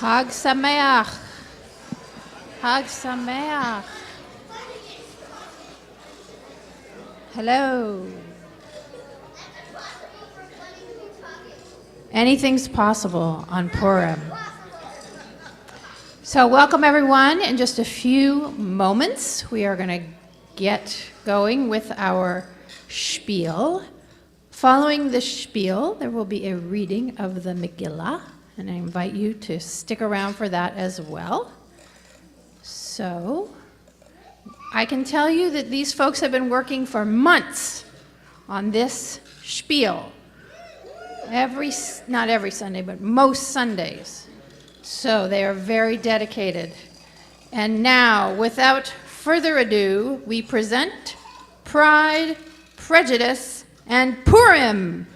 Hag Sameach. Hag Sameach. Hello. Anything's possible on Purim. So welcome everyone. In just a few moments, we are going to get going with our spiel. Following the spiel, there will be a reading of the Megillah, and I invite you to stick around for that as well. So, I can tell you that these folks have been working for months on this spiel. Not every Sunday, but most Sundays. So they are very dedicated. And now, without further ado, we present Pride, Prejudice, and Purim.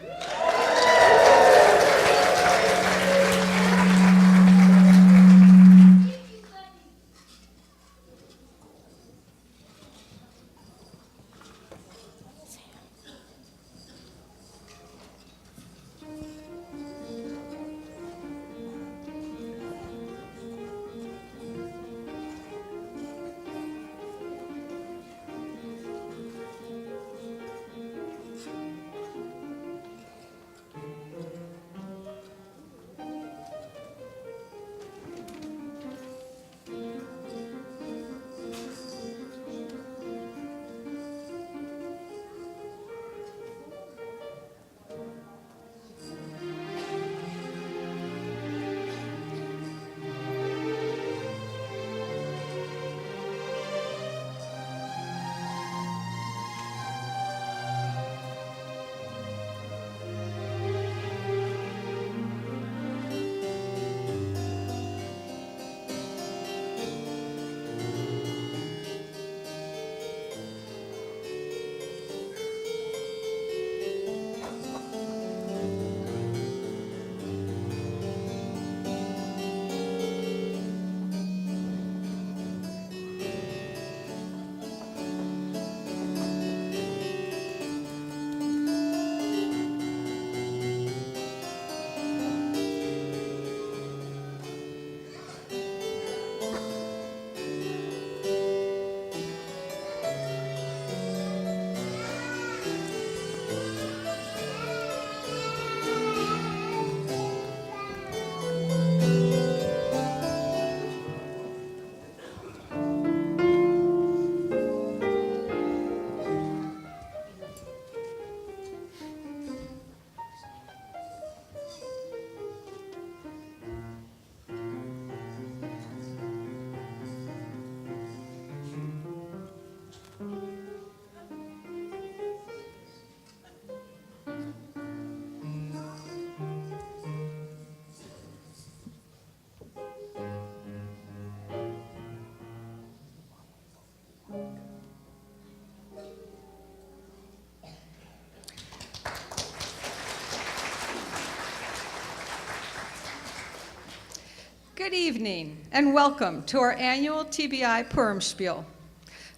Good evening and welcome to our annual TBI Purim Shpiel.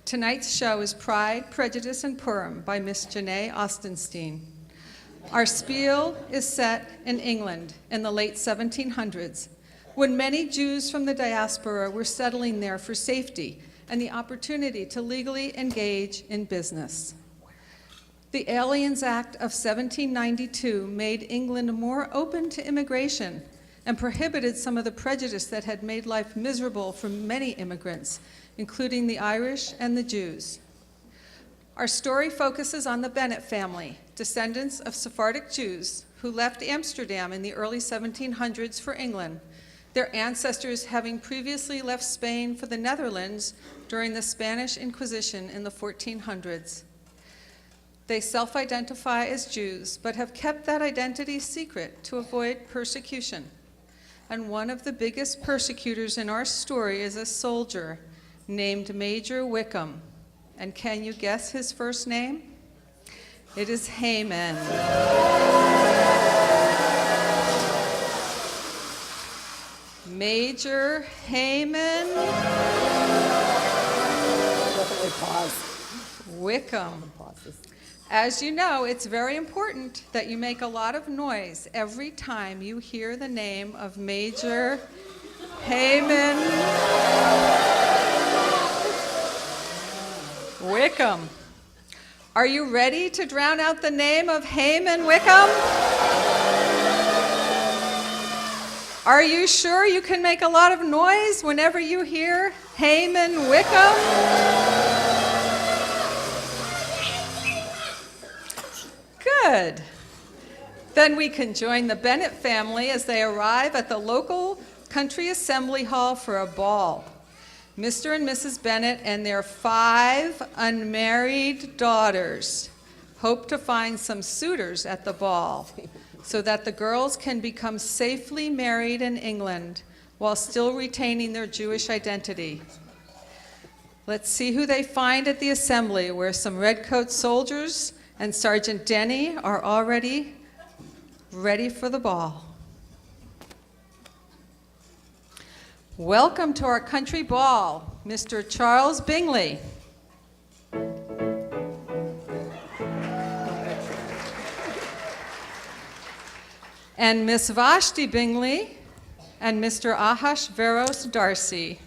Tonight's show is Pride, Prejudice, and Purim by Miss Janae Ostenstein. Our spiel is set in England in the late 1700s, when many Jews from the diaspora were settling there for safety and the opportunity to legally engage in business. The Aliens Act of 1792 made England more open to immigration and prohibited some of the prejudice that had made life miserable for many immigrants, including the Irish and the Jews. Our story focuses on the Bennett family, descendants of Sephardic Jews who left Amsterdam in the early 1700s for England, their ancestors having previously left Spain for the Netherlands during the Spanish Inquisition in the 1400s. They self-identify as Jews, but have kept that identity secret to avoid persecution. And one of the biggest persecutors in our story is a soldier named Major Wickham. And can you guess his first name? It is Haman. Major Haman Wickham. As you know, it's very important that you make a lot of noise every time you hear the name of Major Haman Wickham. Are you ready to drown out the name of Haman Wickham? Are you sure you can make a lot of noise whenever you hear Haman Wickham? Good. Then we can join the Bennett family as they arrive at the local country assembly hall for a ball. Mr. and Mrs. Bennett and their 5 unmarried daughters hope to find some suitors at the ball so that the girls can become safely married in England while still retaining their Jewish identity. Let's see who they find at the assembly, where some redcoat soldiers and Sergeant Denny are already ready for the ball. Welcome to our country ball, Mr. Charles Bingley. And Miss Vashti Bingley and Mr. Ahash Veros Darcy.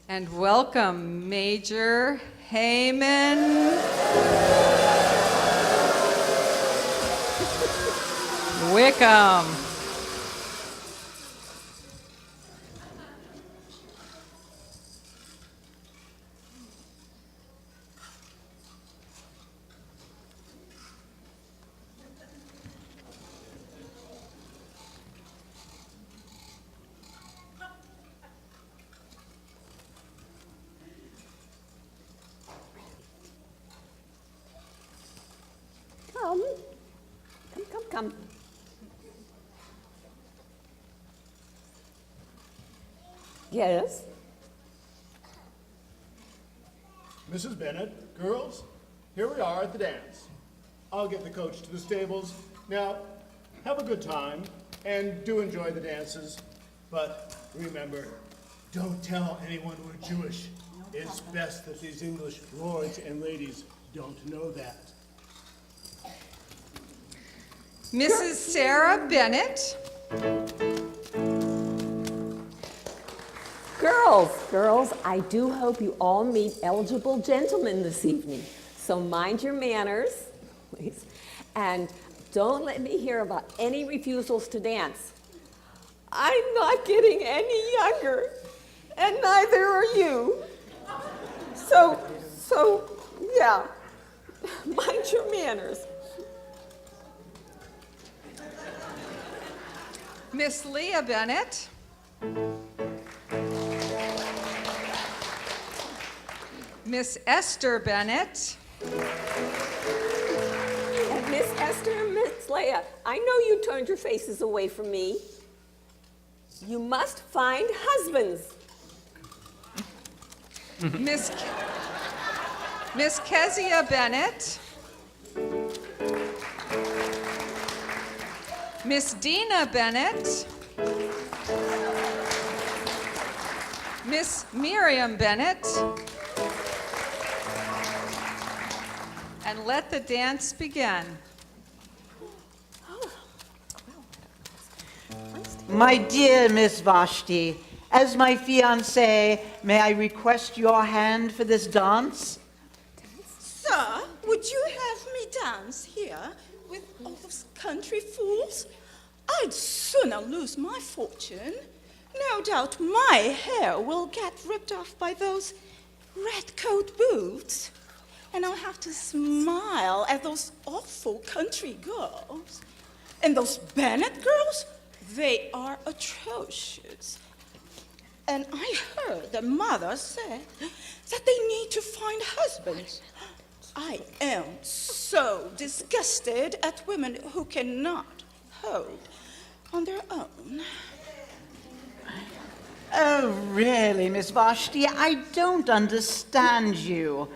And welcome Major Haman Wickham. Come. Yes? Mrs. Bennett, girls, here we are at the dance. I'll get the coach to the stables. Now, have a good time and do enjoy the dances. But remember, don't tell anyone we're Jewish. It's best that these English lords and ladies don't know that. Mrs. Sarah Bennett. Girls, I do hope you all meet eligible gentlemen this evening. So mind your manners, please. And don't let me hear about any refusals to dance. I'm not getting any younger, and neither are you. So, yeah, mind your manners. Miss Leah Bennett. Miss Esther Bennett. And Miss Esther and Miss Leah, I know you turned your faces away from me. You must find husbands. Miss Kezia Bennett. Miss Dina Bennett. Miss Miriam Bennett. And let the dance begin. My dear Miss Vashti, as my fiancée, may I request your hand for this dance? Sir, would you have me dance here with all those country fools? I'd sooner lose my fortune. No doubt my hair will get ripped off by those redcoat boots. And I'll have to smile at those awful country girls. And those Bennett girls, they are atrocious. And I heard the mother say that they need to find husbands. I am so disgusted at women who cannot hold on their own. Oh, really, Miss Vashti, I don't understand you.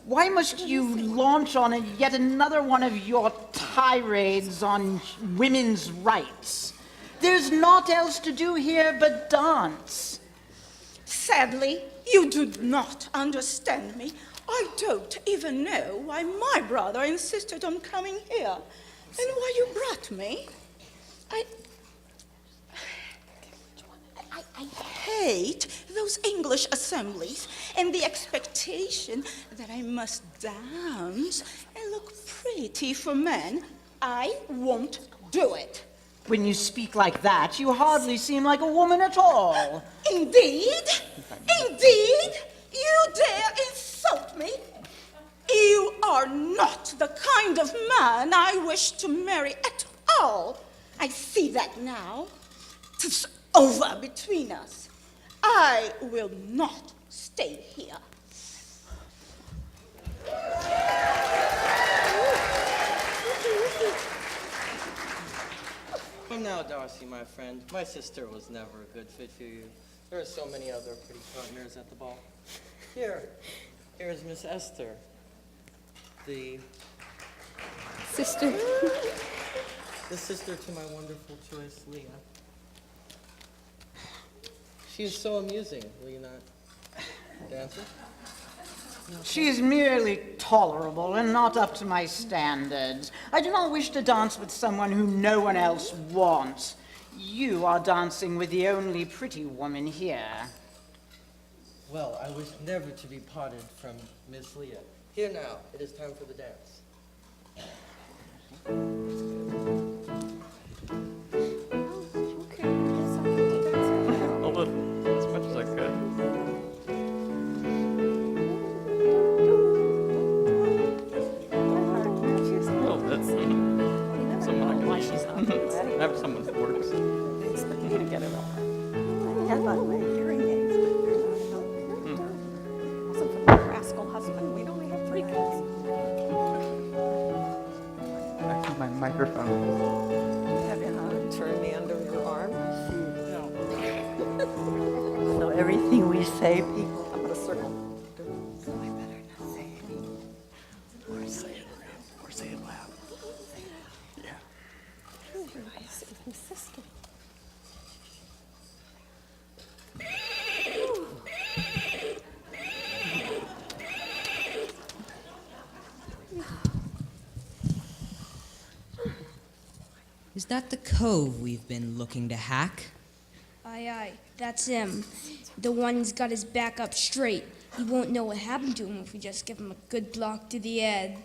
Why must you launch on yet another one of your tirades on women's rights? There's naught else to do here but dance. Sadly, you do not understand me. I don't even know why my brother insisted on coming here. and why you brought me. I hate those English assemblies and the expectation that I must dance and look pretty for men. I won't do it. When you speak like that, you hardly seem like a woman at all. Indeed? Indeed? You dare insult me? You are not the kind of man I wish to marry at all. I see that now. 'Tis over between us. I will not stay here. Well, now, Darcy, my friend, my sister was never a good fit for you. There are so many other pretty partners at the ball. Here's Miss Esther, the Sister. sister to my wonderful choice, Leah. She is so amusing, will you not dance her? She is merely tolerable and not up to my standards. I do not wish to dance with someone whom no one else wants. You are dancing with the only pretty woman here. Well, I wish never to be parted from Miss Leah. Here now, it is time for the dance. A little, as much as I could. A little bit. Some I have someone that works. Expect me to get it all. I had my hearing aids, but they're not helping. Also for my rascal husband, we'd only have 3 kids. I have my microphone. Have you turn me under your arm? No. So everything we say, people. I'm gonna circle. So I better not say anything. Or say it loud. Yeah. I see my sister. Is that the cove we've been looking to hack? Aye, aye, that's him. The one who's got his back up straight. He won't know what happened to him if we just give him a good block to the head.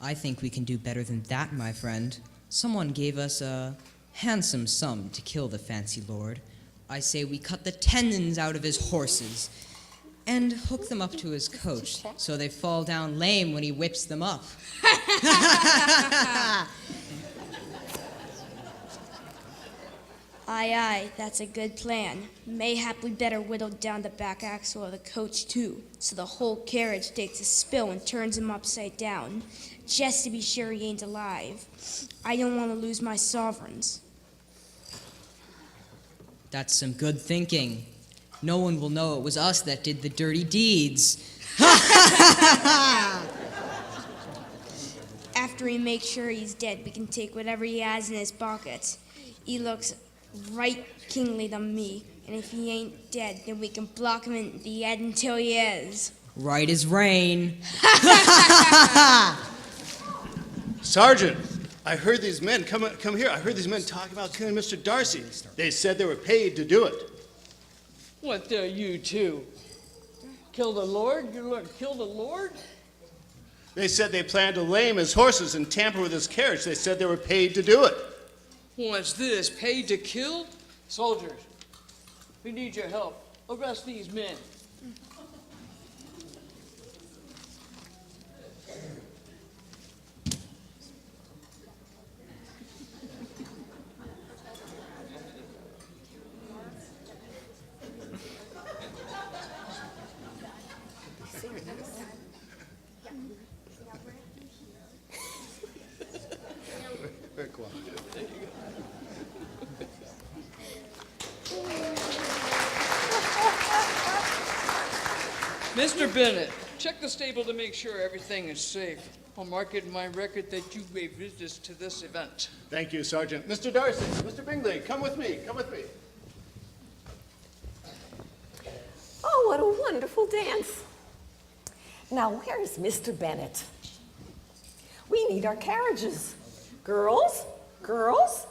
I think we can do better than that, my friend. Someone gave us a handsome sum to kill the fancy lord. I say we cut the tendons out of his horses and hook them up to his coach so they fall down lame when he whips them up. Aye, aye, that's a good plan. Mayhap we better whittle down the back axle of the coach too, so the whole carriage takes a spill and turns him upside down, just to be sure he ain't alive. I don't want to lose my sovereigns. That's some good thinking. No one will know it was us that did the dirty deeds. After we make sure he's dead, we can take whatever he has in his pockets. He looks right kingly to me, and if he ain't dead, then we can block him in the head until he is. Right as rain. Sergeant, I heard these men, come here, I heard these men talking about killing Mr. Darcy. They said they were paid to do it. What dare you two? Kill the Lord? You want to kill the Lord? They said they planned to lame his horses and tamper with his carriage. They said they were paid to do it. What's this? Paid to kill? Soldiers, we need your help. Arrest these men. Very quiet. Mr. Bennett, check the stable to make sure everything is safe. I'll mark it in my record that you gave visitors to this event. Thank you, Sergeant. Mr. Darcy, Mr. Bingley, come with me, come with me. Oh, what a wonderful dance. Now, where's Mr. Bennett? We need our carriages. Girls? Girls?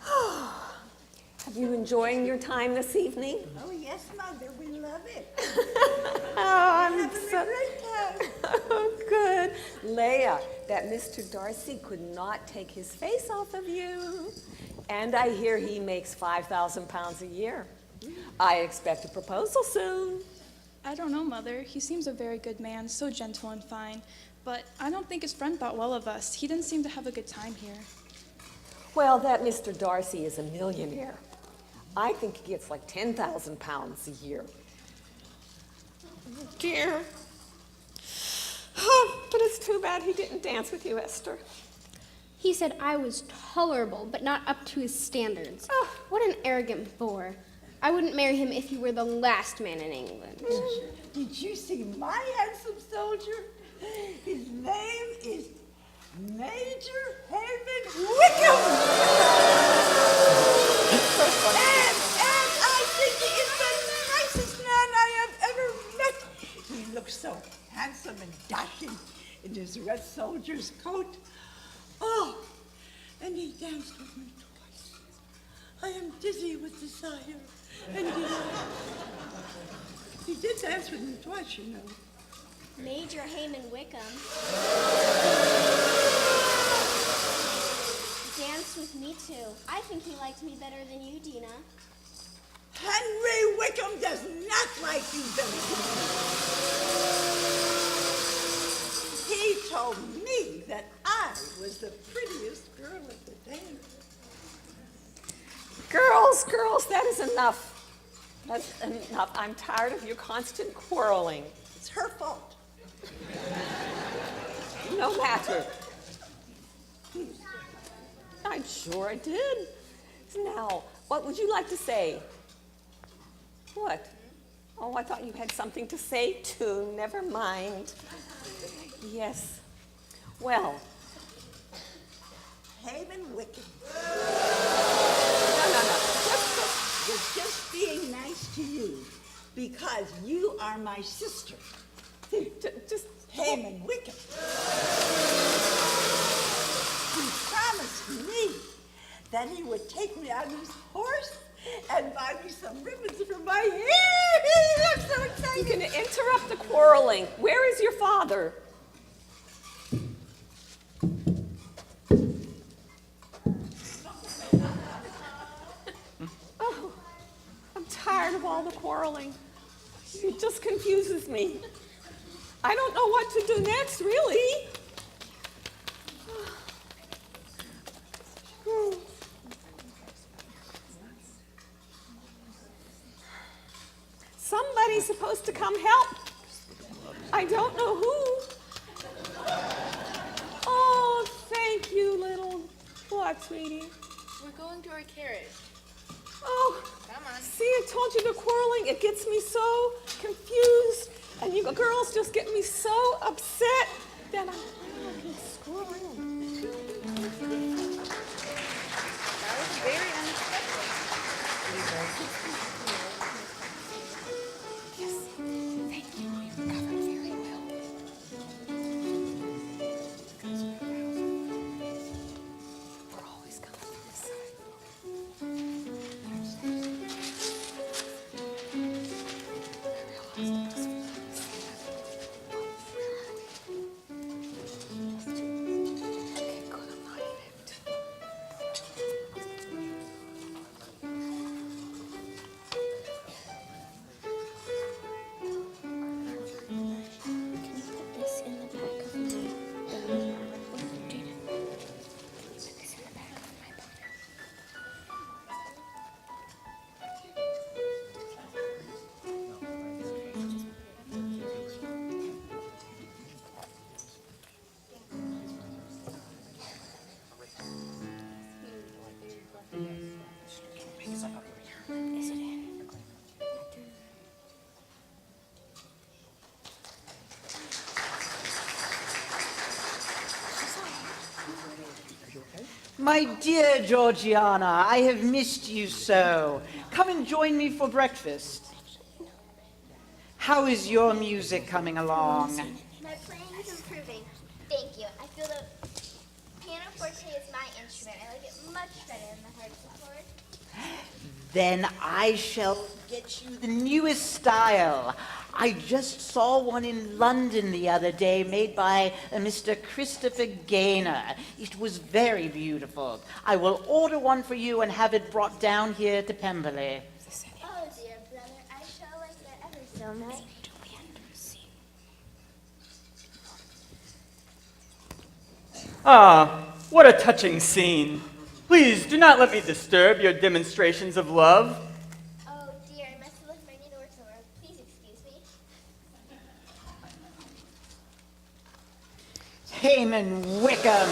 Have you enjoying your time this evening? Oh, yes, Mother, we love it. Oh, I'm Having a great time. Oh, good. Leia, that Mr. Darcy could not take his face off of you. And I hear he makes 5,000 pounds a year. I expect a proposal soon. I don't know, Mother. He seems a very good man, so gentle and fine. But I don't think his friend thought well of us. He didn't seem to have a good time here. Well, that Mr. Darcy is a millionaire. I think he gets like 10,000 pounds a year. Dear. Oh, but it's too bad he didn't dance with you, Esther. He said I was tolerable, but not up to his standards. Oh. What an arrogant boor. I wouldn't marry him if he were the last man in England. Did you see my handsome soldier? His name is Major Hammond Wickham. And I think he is the nicest man I have ever met. He looks so handsome and dashing in his red soldier's coat. Oh, and he danced with me twice. I am dizzy with desire. And he did dance with me twice, you know. Major Heyman Wickham danced with me too. I think he liked me better than you, Dina. Henry Wickham does not like you very much. He told me that I was the prettiest girl at the dance. Girls, that is enough. That's enough. I'm tired of your constant quarreling. It's her fault. No matter. I'm sure I did. Now, what would you like to say? What? Oh, I thought you had something to say too. Never mind. Yes. Well. Heyman Wickham. No. We're just being nice to you because you are my sister. Just Heyman Wickham. He promised me that he would take me on his horse and buy me some ribbons for my hair. He looks so excited. you're going to interrupt the quarreling. Where is your father? Oh, I'm tired of all the quarreling. It just confuses me. I don't know what to do next, really. Somebody's supposed to come help. I don't know who. Oh, thank you, little. What, sweetie? We're going to our carriage. Oh, Come on. see, I told you the quarreling. It gets me so confused. And you girls just get me so upset that I can screw around. That was very unexpected. Yes, thank you. You covered very well. We're always coming to this side. Okay, good. I'm not in it. Can you put this in the back of my bonnet? Dina, put this in the back of my bonnet. Is it in? My dear Georgiana, I have missed you so. Come and join me for breakfast. How is your music coming along? My playing is improving. Thank you. I feel the pianoforte is my instrument. I like it much better than the harpsichord. Then I shall get you the newest style. I just saw one in London the other day made by Mr. Christopher Gaynor. It was very beautiful. I will order one for you and have it brought down here to Pemberley. Oh, dear brother, I shall like that ever so much. Ah, what a touching scene. Please do not let me disturb your demonstrations of love. Oh, dear, I must have left my needle somewhere. Please excuse me. Haman Wickham.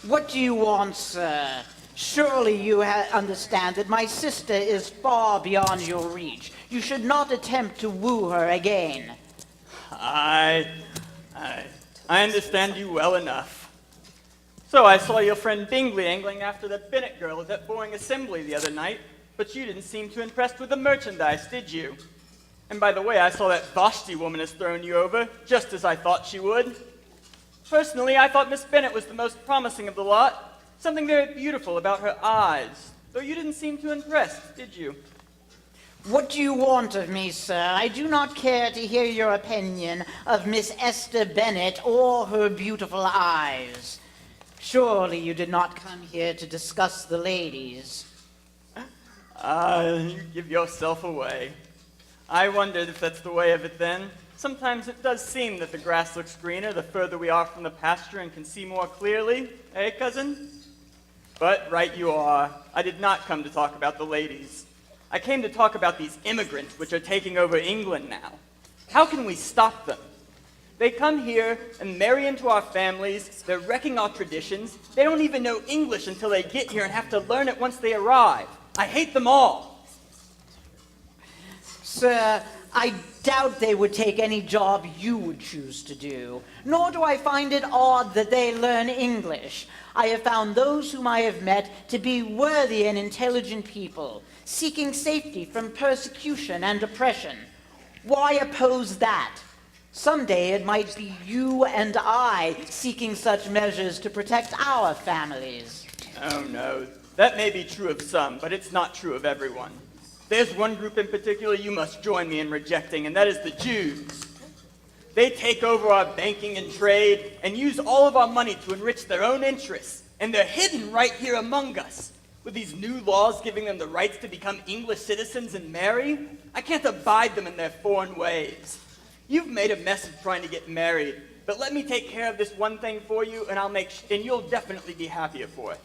What do you want, sir? Surely you understand that my sister is far beyond your reach. You should not attempt to woo her again. I understand you well enough. So I saw your friend Bingley angling after that Bennett girl at that boring assembly the other night, but you didn't seem too impressed with the merchandise, did you? And by the way, I saw that Vashti woman has thrown you over, just as I thought she would. Personally, I thought Miss Bennett was the most promising of the lot. Something very beautiful about her eyes, though you didn't seem too impressed, did you? What do you want of me, sir? I do not care to hear your opinion of Miss Esther Bennett or her beautiful eyes. Surely you did not come here to discuss the ladies. You give yourself away. I wondered if that's the way of it then. Sometimes it does seem that the grass looks greener the further we are from the pasture and can see more clearly, eh, cousin? But right you are. I did not come to talk about the ladies. I came to talk about these immigrants which are taking over England now. How can we stop them? They come here and marry into our families. They're wrecking our traditions. They don't even know English until they get here and have to learn it once they arrive. I hate them all. Sir, I doubt they would take any job you would choose to do. Nor do I find it odd that they learn English. I have found those whom I have met to be worthy and intelligent people, seeking safety from persecution and oppression. Why oppose that? Someday it might be you and I seeking such measures to protect our families. Oh no, that may be true of some, but it's not true of everyone. There's one group in particular you must join me in rejecting, and that is the Jews. They take over our banking and trade and use all of our money to enrich their own interests, and they're hidden right here among us. With these new laws giving them the rights to become English citizens and marry, I can't abide them in their foreign ways. You've made a mess of trying to get married, but let me take care of this one thing for you, and and you'll definitely be happier for it.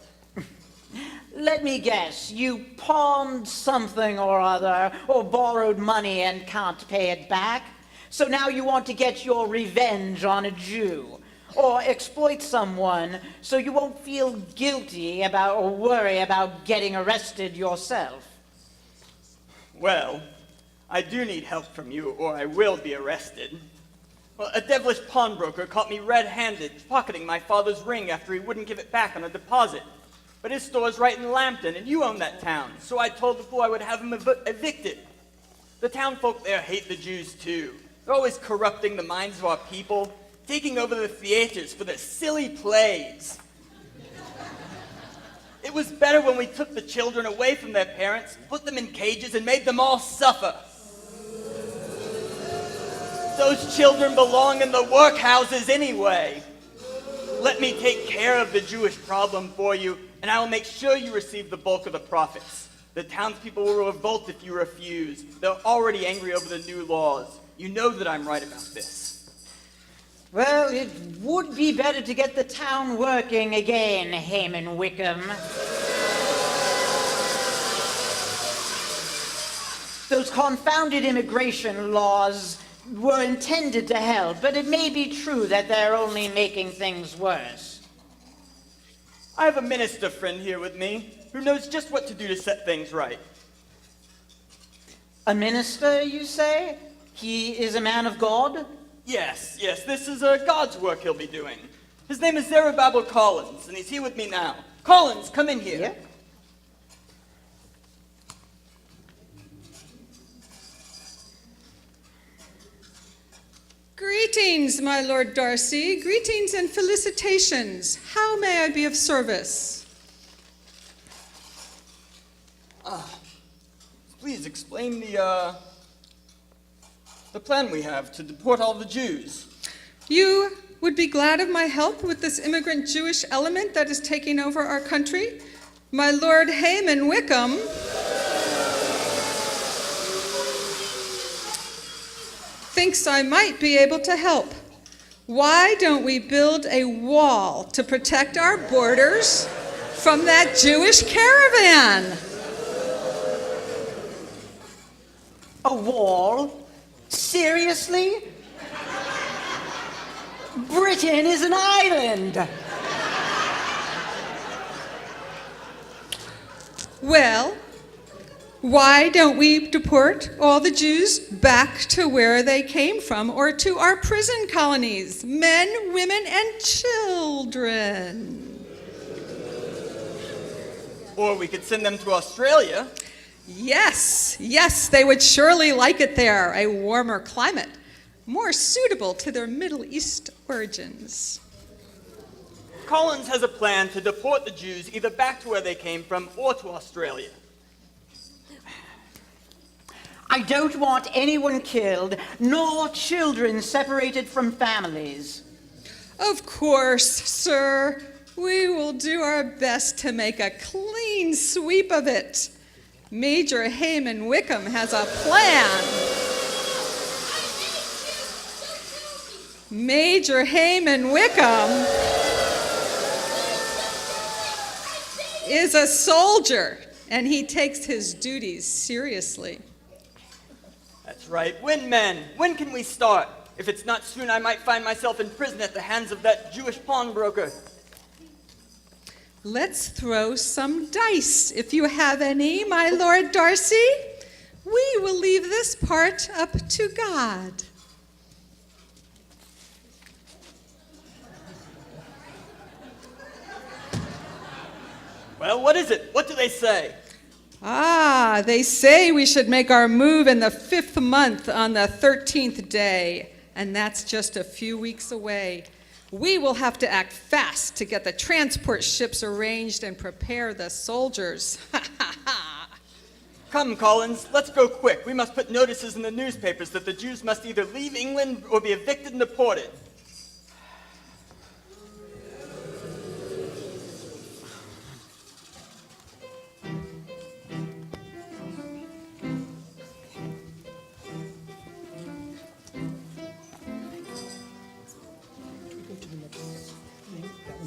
Let me guess, you pawned something or other, or borrowed money and can't pay it back? So now you want to get your revenge on a Jew, or exploit someone so you won't feel guilty about or worry about getting arrested yourself. Well, I do need help from you, or I will be arrested. Well, a devilish pawnbroker caught me red-handed pocketing my father's ring after he wouldn't give it back on a deposit. But his store's right in Lambton, and you own that town, so I told the fool I would have him evicted. The townfolk there hate the Jews, too. They're always corrupting the minds of our people, taking over the theaters for their silly plays. It was better when we took the children away from their parents, put them in cages, and made them all suffer. Those children belong in the workhouses anyway. Let me take care of the Jewish problem for you, and I will make sure you receive the bulk of the profits. The townspeople will revolt if you refuse. They're already angry over the new laws. You know that I'm right about this. Well, it would be better to get the town working again, Haman Wickham. Those confounded immigration laws were intended to help, but it may be true that they're only making things worse. I have a minister friend here with me who knows just what to do to set things right. A minister, you say? He is a man of God? Yes, this is God's work he'll be doing. His name is Zerubbabel Collins, and he's here with me now. Collins, come in here. Yeah. Greetings, my Lord Darcy. Greetings and felicitations. How may I be of service? Please explain the plan we have to deport all the Jews. You would be glad of my help with this immigrant Jewish element that is taking over our country? My Lord Haman Wickham thinks I might be able to help. Why don't we build a wall to protect our borders from that Jewish caravan? A wall? Seriously? Britain is an island. Well, why don't we deport all the Jews back to where they came from or to our prison colonies, men, women, and children? Or we could send them to Australia. Yes, they would surely like it there, a warmer climate, more suitable to their Middle East origins. Collins has a plan to deport the Jews either back to where they came from or to Australia. I don't want anyone killed, nor children separated from families. Of course, sir. We will do our best to make a clean sweep of it. Major Haman Wickham has a plan. Major Haman Wickham is a soldier, and he takes his duties seriously. That's right. When, men? When can we start? If it's not soon, I might find myself in prison at the hands of that Jewish pawnbroker. Let's throw some dice, if you have any, my Lord Darcy. We will leave this part up to God. Well, what is it? What do they say? They say we should make our move in the 5th month on the 13th day, and that's just a few weeks away. We will have to act fast to get the transport ships arranged and prepare the soldiers. Come, Collins, let's go quick. We must put notices in the newspapers that the Jews must either leave England or be evicted and deported.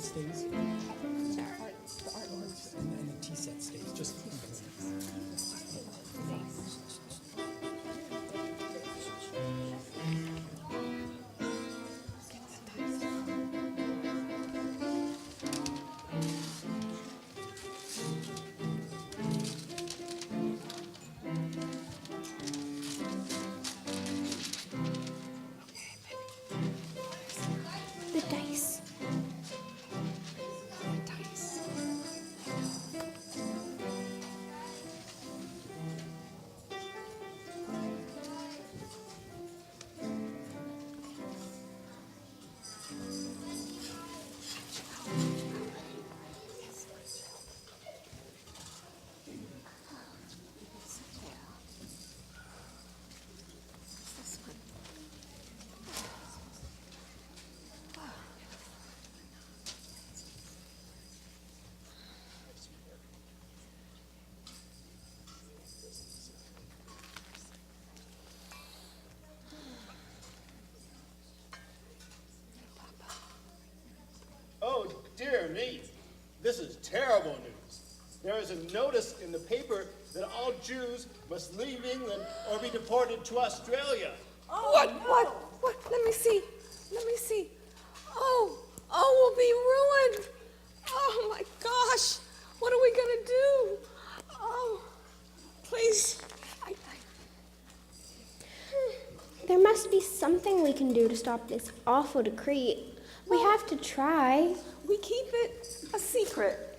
Stays. The artworks and the tea set stays. Just The dice. Oh, dear me. This is terrible news. There is a notice in the paper that all Jews must leave England or be deported to Australia. What? Let me see. Oh, we'll be ruined. Oh my gosh. What are we gonna do? Oh, please. There must be something we can do to stop this awful decree. We have to try. We keep it a secret.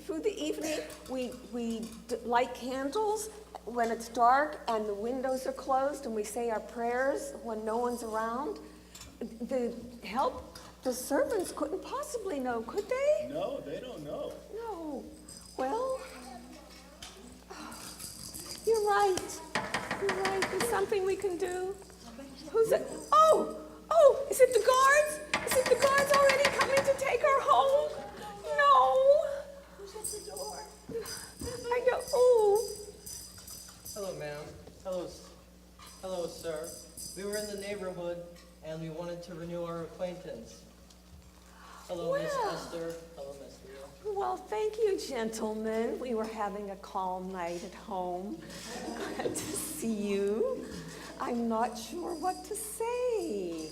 Through the evening, we light candles when it's dark and the windows are closed and we say our prayers when no one's around, the servants couldn't possibly know, could they? No, they don't know. No. Well, you're right. You're right. There's something we can do. Who's it? Oh, is it the guards? Is it the guards already coming to take her home? No. Who's at the door? I don't. Oh. Hello, ma'am. Hello, sir. We were in the neighborhood, and we wanted to renew our acquaintance. Hello, Miss Esther. Hello, Miss Rio. Well, thank you, gentlemen. We were having a calm night at home. Glad to see you. I'm not sure what to say.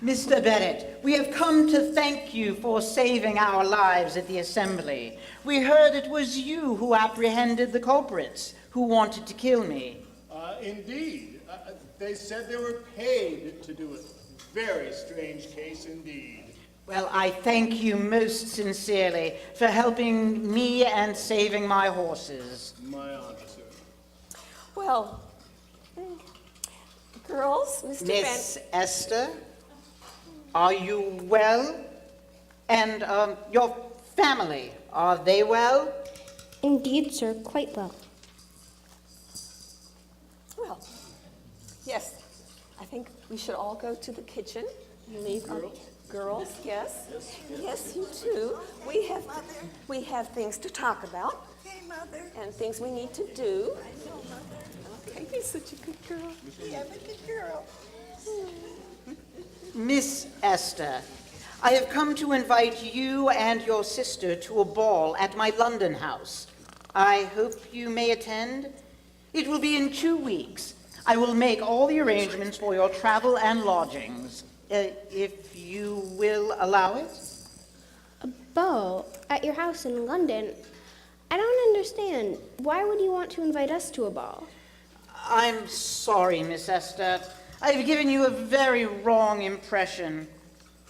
Mr. Bennett, we have come to thank you for saving our lives at the assembly. We heard it was you who apprehended the culprits who wanted to kill me. Indeed. They said they were paid to do it. Very strange case indeed. Well, I thank you most sincerely for helping me and saving my horses. My honor, sir. Well, girls, Mr. Miss Esther, are you well? And your family, are they well? Indeed, sir, quite well. Well, yes, I think we should all go to the kitchen. Leave our girls, yes. Yes, you too. We have things to talk about. Okay, Mother. And things we need to do. I know, Mother. Okay, you're such a good girl. Yeah, I'm a good girl. Miss Esther, I have come to invite you and your sister to a ball at my London house. I hope you may attend. It will be in 2 weeks. I will make all the arrangements for your travel and lodgings, if you will allow it. A ball at your house in London? I don't understand. Why would you want to invite us to a ball? I'm sorry, Miss Esther. I've given you a very wrong impression.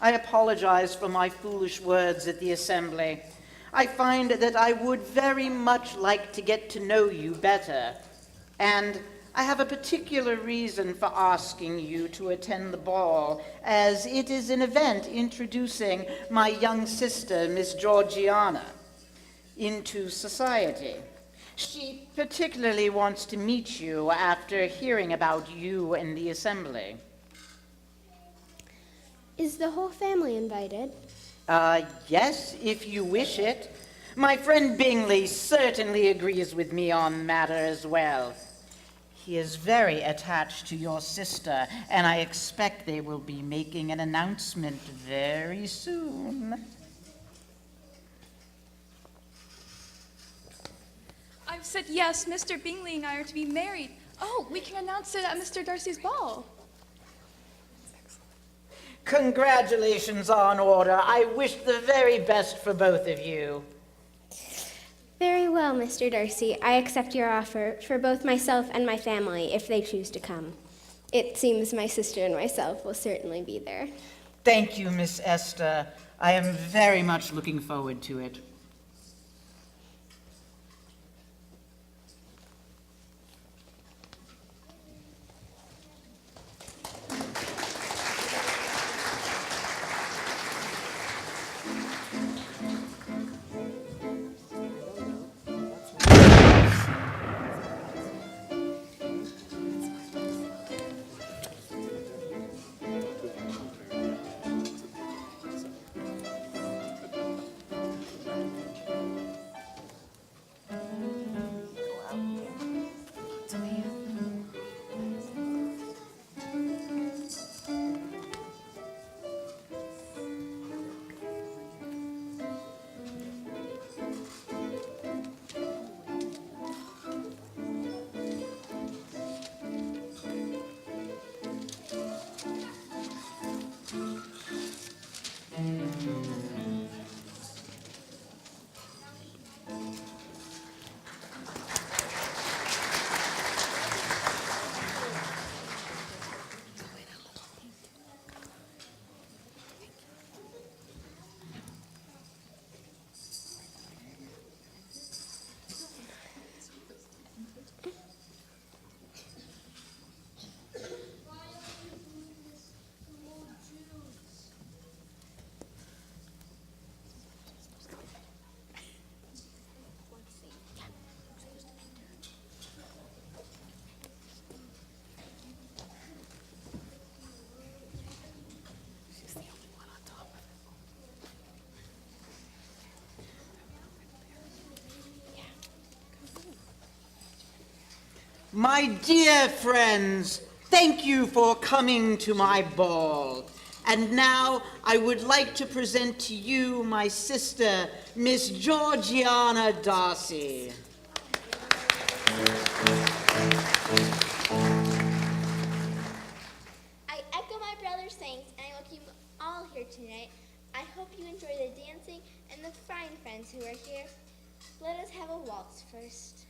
I apologize for my foolish words at the assembly. I find that I would very much like to get to know you better. And I have a particular reason for asking you to attend the ball, as it is an event introducing my young sister, Miss Georgiana, into society. She particularly wants to meet you after hearing about you in the assembly. Is the whole family invited? Yes, if you wish it. My friend Bingley certainly agrees with me on the matter as well. He is very attached to your sister, and I expect they will be making an announcement very soon. I've said yes, Mr. Bingley and I are to be married. Oh, we can announce it at Mr. Darcy's ball. Congratulations on order. I wish the very best for both of you. Very well, Mr. Darcy. I accept your offer for both myself and my family if they choose to come. It seems my sister and myself will certainly be there. Thank you, Miss Esther. I am very much looking forward to it. My dear friends, thank you for coming to my ball. And now I would like to present to you my sister, Miss Georgiana Darcy. I echo my brother's thanks, and I welcome you all here tonight. I hope you enjoy the dancing and the fine friends who are here. Let us have a waltz first.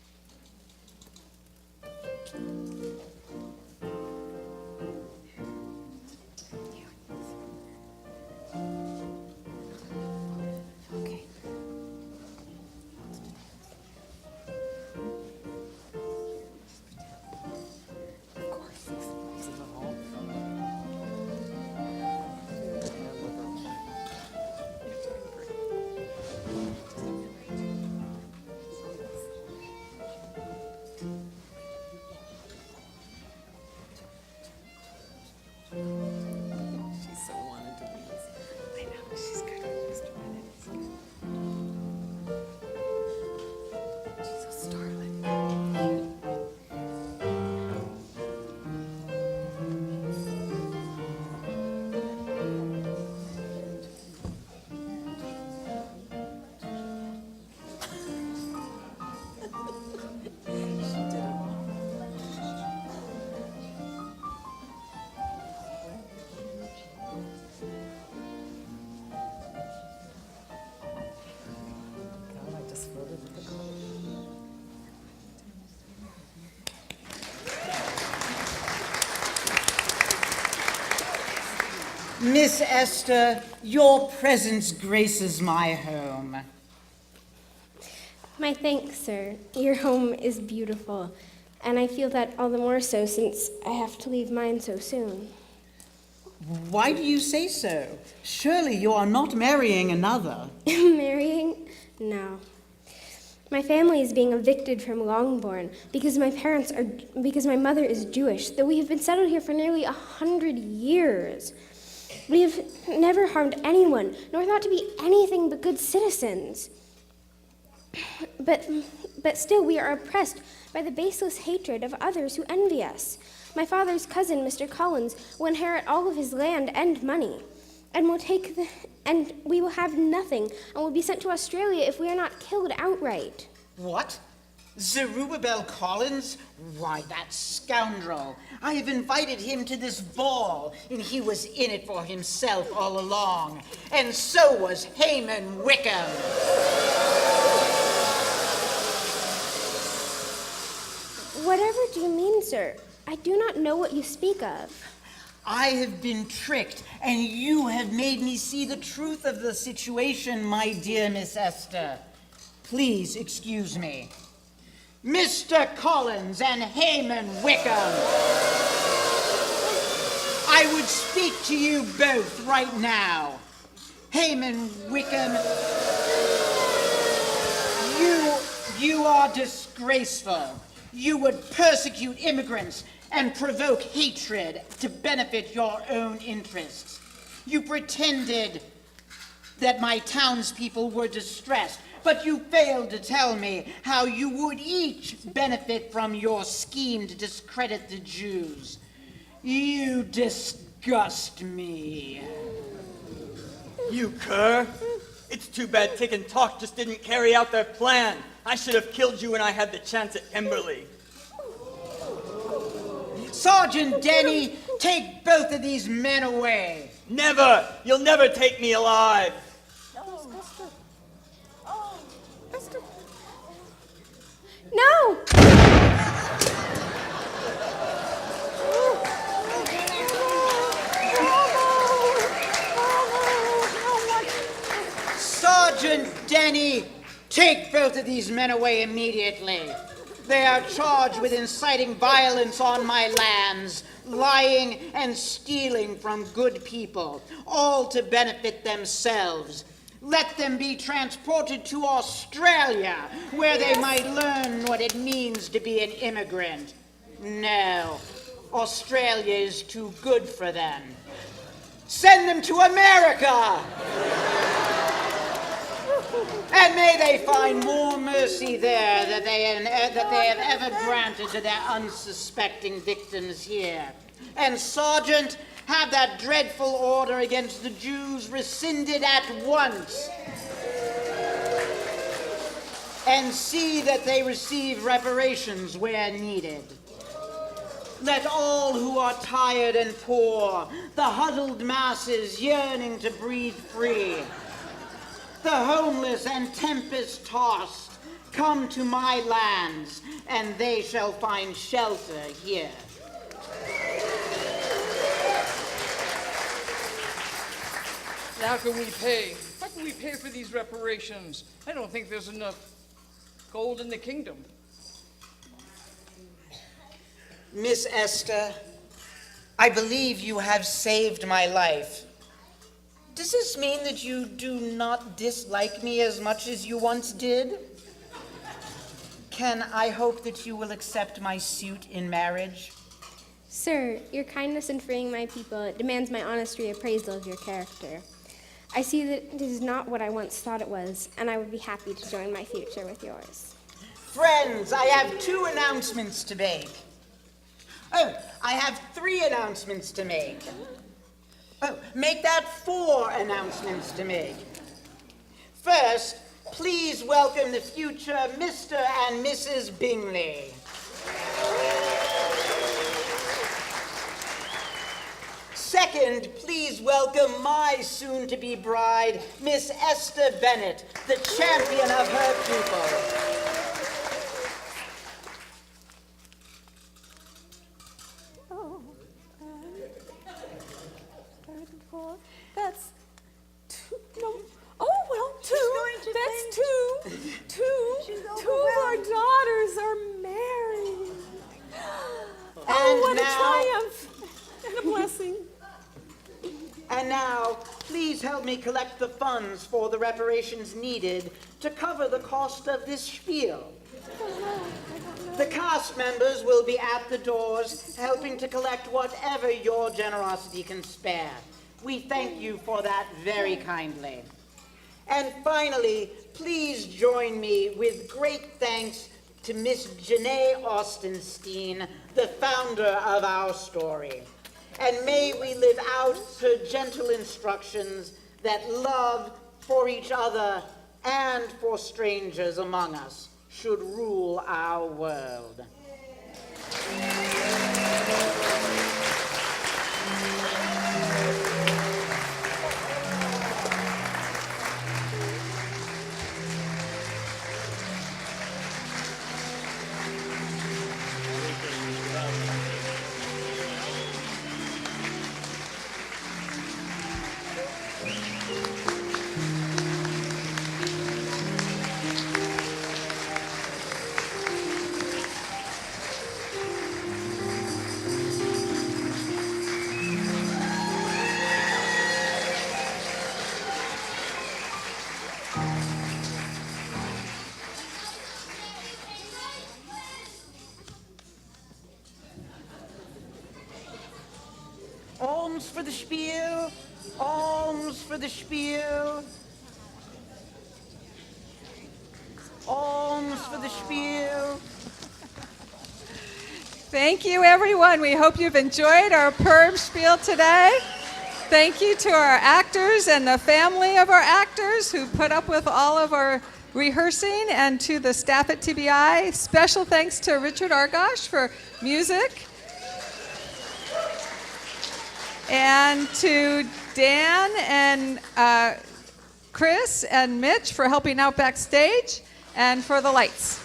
She's so wanted to be. I know, she's good. Mr. Bennett is good. She's a starlet. Miss Esther, your presence graces my home. My thanks, sir. Your home is beautiful, and I feel that all the more so since I have to leave mine so soon. Why do you say so? Surely you are not marrying another. Marrying? No. My family is being evicted from Longbourn because my mother is Jewish, though we have been settled here for nearly 100 years. We have never harmed anyone, nor thought to be anything but good citizens. But still we are oppressed by the baseless hatred of others who envy us. My father's cousin, Mr. Collins, will inherit all of his land and money, and we will have nothing, and will be sent to Australia if we are not killed outright. What? Zerubbabel Collins? Why, that scoundrel. I have invited him to this ball, and he was in it for himself all along. And so was Haman Wickham. Whatever do you mean, sir? I do not know what you speak of. I have been tricked, and you have made me see the truth of the situation, my dear Miss Esther. Please excuse me. Mr. Collins and Haman Wickham, I would speak to you both right now. Haman Wickham, you are disgraceful. You would persecute immigrants and provoke hatred to benefit your own interests. You pretended that my townspeople were distressed, but you failed to tell me how you would each benefit from your scheme to discredit the Jews. You disgust me. You cur! It's too bad Tick and Talk just didn't carry out their plan. I should have killed you when I had the chance at Kimberly. Sergeant Denny, take both of these men away. Never! You'll never take me alive. No! Sergeant Denny, take both of these men away immediately. They are charged with inciting violence on my lands, lying and stealing from good people, all to benefit themselves. Let them be transported to Australia, where they might learn what it means to be an immigrant. No, Australia is too good for them. Send them to America! And may they find more mercy there that they have ever granted to their unsuspecting victims here. And Sergeant, have that dreadful order against the Jews rescinded at once. And see that they receive reparations where needed. Let all who are tired and poor, the huddled masses yearning to breathe free, the homeless and tempest-tossed, come to my lands, and they shall find shelter here. How can we pay? How can we pay for these reparations? I don't think there's enough gold in the kingdom. Miss Esther, I believe you have saved my life. Does this mean that you do not dislike me as much as you once did? Can I hope that you will accept my suit in marriage? Sir, your kindness in freeing my people demands my honest reappraisal of your character. I see that it is not what I once thought it was, and I would be happy to join my future with yours. Friends, I have 2 announcements to make. Oh, I have 3 announcements to make. Oh, make that 4 announcements to make. First, please welcome the future Mr. and Mrs. Bingley. Second, please welcome my soon-to-be bride, Miss Esther Bennett, the champion of her people. That's 2. No. Oh, well, 2. That's 2. 2 of our daughters are married. And what now, a triumph and a blessing. And now, please help me collect the funds for the reparations needed to cover the cost of this spiel. The cast members will be at the doors, helping to collect whatever your generosity can spare. We thank you for that very kindly. And finally, please join me with great thanks to Miss Janae Austenstein, the founder of our story. And may we live out her gentle instructions that love for each other and for strangers among us should rule our world. Alms for the spiel, alms for the spiel, alms for the spiel. Thank you, everyone. We hope you've enjoyed our Purim Shpiel today. Thank you to our actors and the family of our actors who put up with all of our rehearsing, and to the staff at TBI. Special thanks to Richard Argosh for music, and to Dan and Chris and Mitch for helping out backstage, and for the lights.